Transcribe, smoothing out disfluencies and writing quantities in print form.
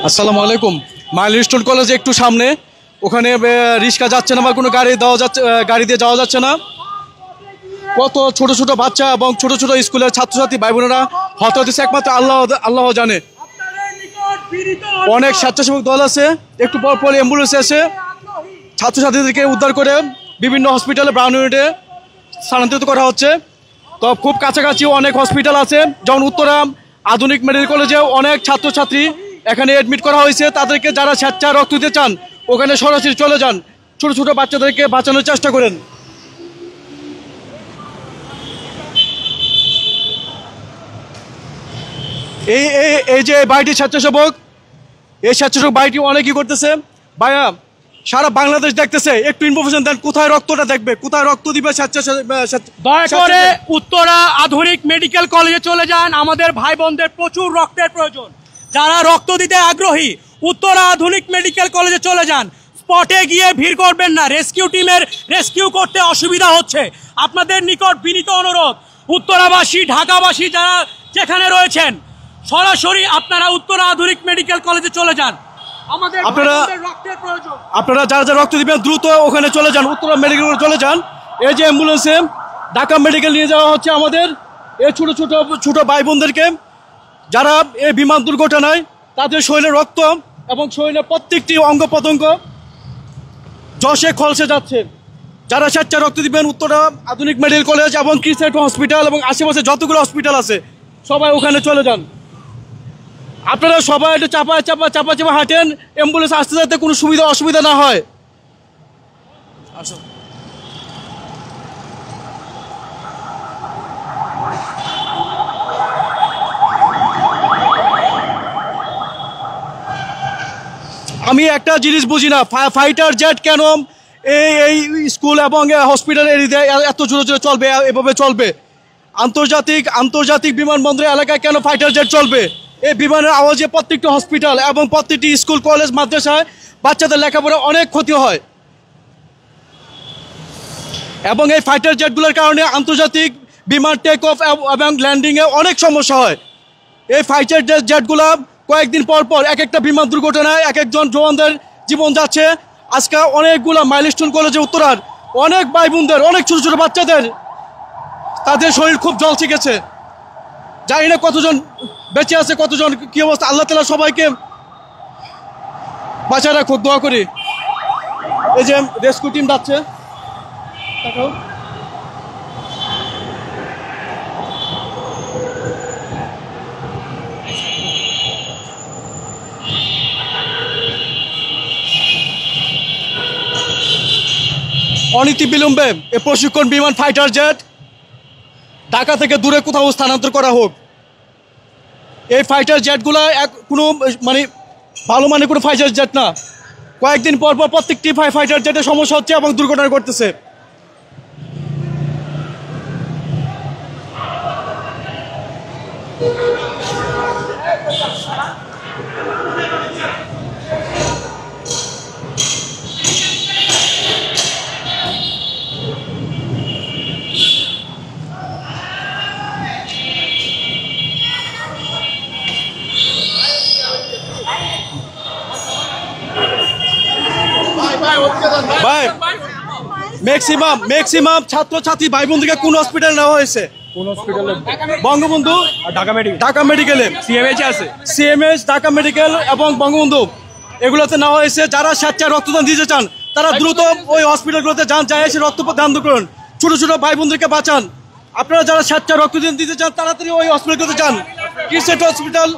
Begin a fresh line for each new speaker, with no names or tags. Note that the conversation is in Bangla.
আসসালামু আলাইকুম। মাইলস্টোন কলেজে একটু সামনে, ওখানে রিক্সা যাচ্ছে না বা কোনো গাড়ি দিয়ে যাওয়া যাচ্ছে না। কত ছোট ছোট বাচ্চা এবং ছোট ছোট স্কুলের ছাত্রছাত্রী ভাই বোনেরা হত হতেছে, একমাত্র আল্লাহ জানে। অনেক স্বেচ্ছাসেবক দল আছে, একটু পর পর অ্যাম্বুলেন্স এসে ছাত্রছাত্রীদেরকে উদ্ধার করে বিভিন্ন হসপিটালে ব্রাউন ইউনিটে স্থানান্তরিত করা হচ্ছে। তো খুব কাছাকাছি অনেক হসপিটাল আছে, যেমন উত্তরা আধুনিক মেডিকেল কলেজে অনেক ছাত্রছাত্রী এখানে অ্যাডমিট করা হয়েছে। তাদেরকে যারা স্বেচ্ছায় রক্ত দিতে চান ওখানে সরাসরি চলে যান, ছোট ছোট বাচ্চাদেরকে বাঁচানোর চেষ্টা করেন। এই যে বাড়িটি স্বেচ্ছাসেবক, এই স্বেচ্ছাসেবক বাড়িটি অনেকই করতেছে। ভাইয়া সারা বাংলাদেশ দেখতেছে, একটু ইনফরমেশন দেন কোথায় রক্তটা দেখবে, কোথায় রক্ত দিবে।
দয়া করে উত্তরা আধুনিক মেডিকেল কলেজে চলে যান, আমাদের ভাই বোনদের প্রচুর রক্তের প্রয়োজন। যারা রক্ত দিতে আগ্রহী উত্তরা আধুনিক মেডিকেল কলেজে চলে যান। স্পটে গিয়ে ভিড় করবেন না, রেস্কিউ টিমের রেস্কিউ করতে অসুবিধা হচ্ছে। আপনাদের নিকট বিনীত অনুরোধ, উত্তরাবাসী ঢাকাবাসী যারা যেখানে রয়েছেন সরাসরি আপনারা উত্তরা আধুনিক মেডিকেল কলেজে চলে যান।
আপনারা যারা যারা রক্ত দিবেন দ্রুত ওখানে চলে যান, উত্তরা মেডিকেল চলে যান। এই যে অ্যাম্বুলেন্সে ঢাকা মেডিকেল নিয়ে যাওয়া হচ্ছে আমাদের এই ছোট ছোট ছোট ভাই বোনদেরকে, যারা এই বিমান দুর্ঘটনায় তাদের শরীরে রক্ত এবং শরীরের প্রত্যেকটি অঙ্গ প্রত্যঙ্গ যশে খলসে যাচ্ছে। যারা স্বেচ্ছায় রক্ত দিবেন উত্তরা আধুনিক মেডিকেল কলেজ এবং ক্রিসেন্ট হসপিটাল এবং আশেপাশে যতগুলো হসপিটাল আছে সবাই ওখানে চলে যান। আপনারা সবাই একটু চাপা হাঁটেন, অ্যাম্বুলেন্স আসতে যাতে কোনো অসুবিধা না হয়। আমি একটা জিনিস বুঝি না, ফাইটার জেট কেন এই স্কুল এবং হসপিটাল এরিয়ায় এত জোরে জোরে চলবে, এভাবে চলবে? আন্তর্জাতিক বিমানবন্দর এলাকায় কেন ফাইটার জেট চলবে? এই বিমানের আওয়াজে প্রত্যেকটি হসপিটাল এবং প্রত্যেকটি স্কুল কলেজ মাদ্রাসায় বাচ্চাদের লেখাপড়া অনেক ক্ষতি হয়, এবং এই ফাইটার জেটগুলোর কারণে আন্তর্জাতিক বিমান টেক অফ এবং ল্যান্ডিংয়ে অনেক সমস্যা হয়। এই ফাইটার জেটগুলো কয়েকদিন পর পর এক একটা বিমান দুর্ঘটনায় এক একজন জওয়ানদের জীবন যাচ্ছে। আজকে অনেকগুলো মাইলস্টোন কলেজে উত্তরার অনেক ভাই বোনদের, অনেক ছোট ছোট বাচ্চাদের তাদের শরীর খুব জল শিখেছে। জানি না কতজন বেঁচে আছে, কতজন কি অবস্থা। আল্লাহ তাআলা সবাইকে বাঁচায় রাখুক, দোয়া করি। এই যে রেস্কিউ টিম যাচ্ছে, অনীতি বিলম্বে এ প্রশিক্ষণ বিমান ফাইটার জেট ঢাকা থেকে দূরে কোথাও স্থানান্তর করা হোক। এই ফাইটার জেটগুলো কোনো ভালো মানের কোনো ফাইটার জেট না। কয়েকদিন পর পর প্রত্যেকটি ফাইটার জেটের সমস্যা হচ্ছে এবং দুর্ঘটনা ঘটতেছে। ভাই ম্যাক্সিমাম ছাত্রছাত্রী ভাই বোনদেরকে কোন হসপিটালে নেওয়া হয়েছে?
কোন হসপিটালে?
বঙ্গবন্ধু, ঢাকা মেডিকেলে, সিএমএইচ, ঢাকা মেডিকেল এবং বঙ্গবন্ধু এগুলোতে নেওয়া হয়েছে। যারা স্বেচ্ছায় রক্তদান দিতে চান তারা দ্রুত ওই হসপিটালগুলোতে যান, যায় এসে রক্তদান করুন, ছোট ছোট ভাই বোনদেরকে বাঁচান। আপনারা যারা স্বেচ্ছায় রক্তদান দিতে চান তাড়াতাড়ি ওই হসপিটালগুলোতে যান, ক্রিসেন্ট হসপিটাল